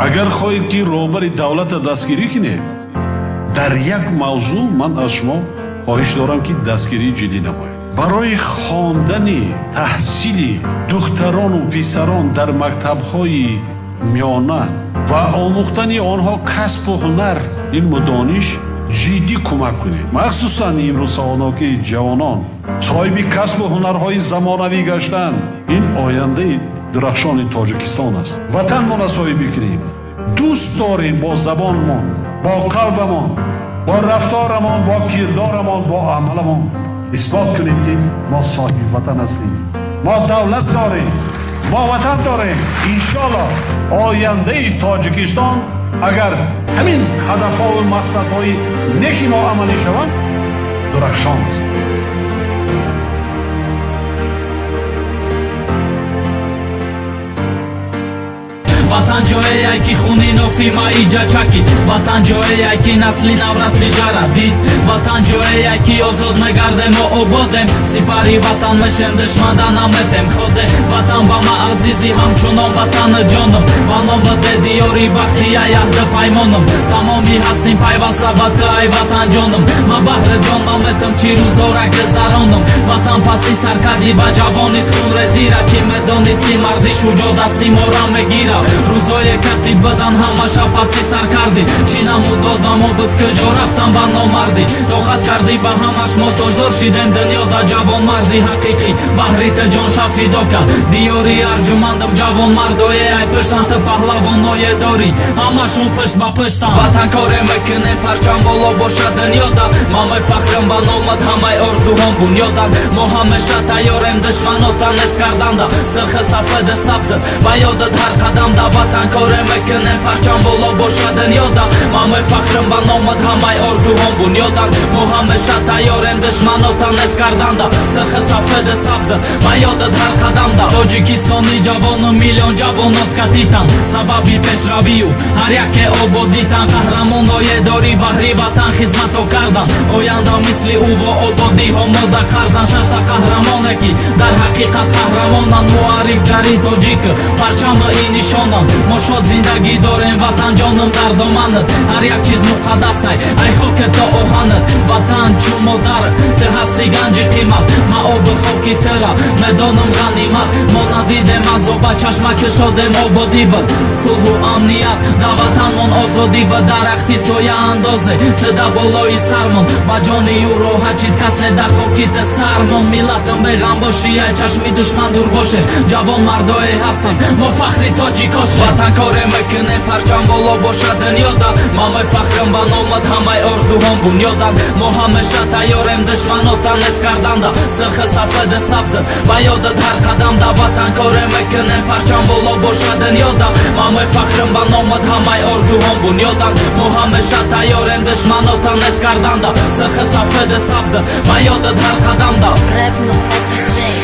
агар хоҳед ки роҳбари давлата дастгирӣ кинед, дар як мавзӯъ ман аз шумо хоҳиш дорам ки дастгирии ҷиддӣ намоед. барои хондани таҳсили духтарону писарон дар мактабҳои миёна ва омӯхтани онҳо касбу ҳунар, илму дониш ҷиддӣ кӯмак кунед. махсусан имрӯзсавоно ки ҷавонон соҳиби касбу ҳунарҳои замонавӣ гаштанд. ин ояндаи дурахшони тоҷикистон аст. ватанмона соҳибӣ кунем, дӯст дорем бо забонмон, бо қалбамон, бо рафторамон, бо кирдорамон, бо амаламон исбот кунем ки мо соҳиби ватан ҳастем. мо давлат дорем, мо ватан дорем. иншоаллоҳ ояндаи тоҷикистон агар ҳамин ҳадафҳои мақсадҳои неки мо амалӣ шаванд, дурахшон аст. ватан ҷое ки хуни нофи маиҷа чакид, ватан ҷое ки насли навраси жарадид, ватан ҷое ки озод мегардем мо ободем, сипари ватан мешем душманда наметем ходе. ватан ба ма азизи ҳамчунон ватани ҷоном, ба номи дедиёри бахти яҳда паймоном, тамоми ҳастим пайваста ба ту ай ватан ҷоном. ма баҳри ҷон маметам чӣ рӯзора гузаронам, ватан паси сар кардӣ ба ҷавонит хунрезира, ки медонисти марди шуҷоъ дасти мора мегира. рӯзое катид бадан ҳамаша паси сар кардӣ, чӣ намудодамо буд куҷо рафтам ба номардӣ, тоқат кардӣ ба ҳамаш мо тоҷдор шидем дунёда ҷавонмарди ҳақиқӣ, баҳри ту ҷонша фидо кард диёри арҷумандам ҷавонмардое ай пиштанти паҳлавоное дорӣ, ҳамашон пишт ба пиштан. ватан коре мекунем парчам боло боша дунёда, ма мефахрем ба номат ҳамаи орзуҳом бунёдан, мо ҳамеша тайёрем душманота нест карданда, сирхи сафеди сабзат ба ёдат ҳар қадамда. ватан коре мекунем парчам боло боша дунёда, ма мефахрем ба номат ҳамаи орзуҳом бунёдан, мо ҳамеша тайёрем душманота нест карданда, сирхи сафеди сабзат ба ёдат ҳар қадамда. тоҷикистони ҷавону миллион ҷавонот катитан, сабаби пешравию ҳар яке ободитан, қаҳрамоное дори баҳри ватан хизмато кардан, оянда мисли уво ободиҳо мода қарзан. шашта қаҳрамоне ки дар ҳақиқат қаҳрамонан, муаррифгари тоҷик парчами и нишонан, мо шод зиндагӣ дорем ватан ҷоным дар доманат, ҳар як чиз муқаддас ай ай хоке то оҳанат. ватан чӯ модар ту ҳасти ганҷи қимат, ма оби хоки тира медонам ғанимат, мо надидем азоба чашма кишодем ободӣ бад, сулҳу амният дар ватанмон озодӣ бад, дарахти соя андозе ту дар болои сармон, ба ҷони ӯ роҳат чид касе дар хоки ту сармон. миллатам беғам бошӣ ай чашми душман дур бошем, ҷавонмардое ҳастем мо фахри тоҷикошем. ватан коре мекунем парчам боло боша дунёда, ма мефахрем ба номат ҳамаи орзуҳом бунёдан, мо ҳамеша тайёрем душманота нест карданда, сирхи сафеди сабзат ба ёдат ҳар қадамда. ватан коре мекунем парчам боло боша дунёда, ма мефахрем ба номат ҳамаи орзуҳом бунёдан, мо ҳамеша тайёрем душманота нест карданда, сирхи сафеди сабзат ба ёдат ҳар қадамда. Rap.dj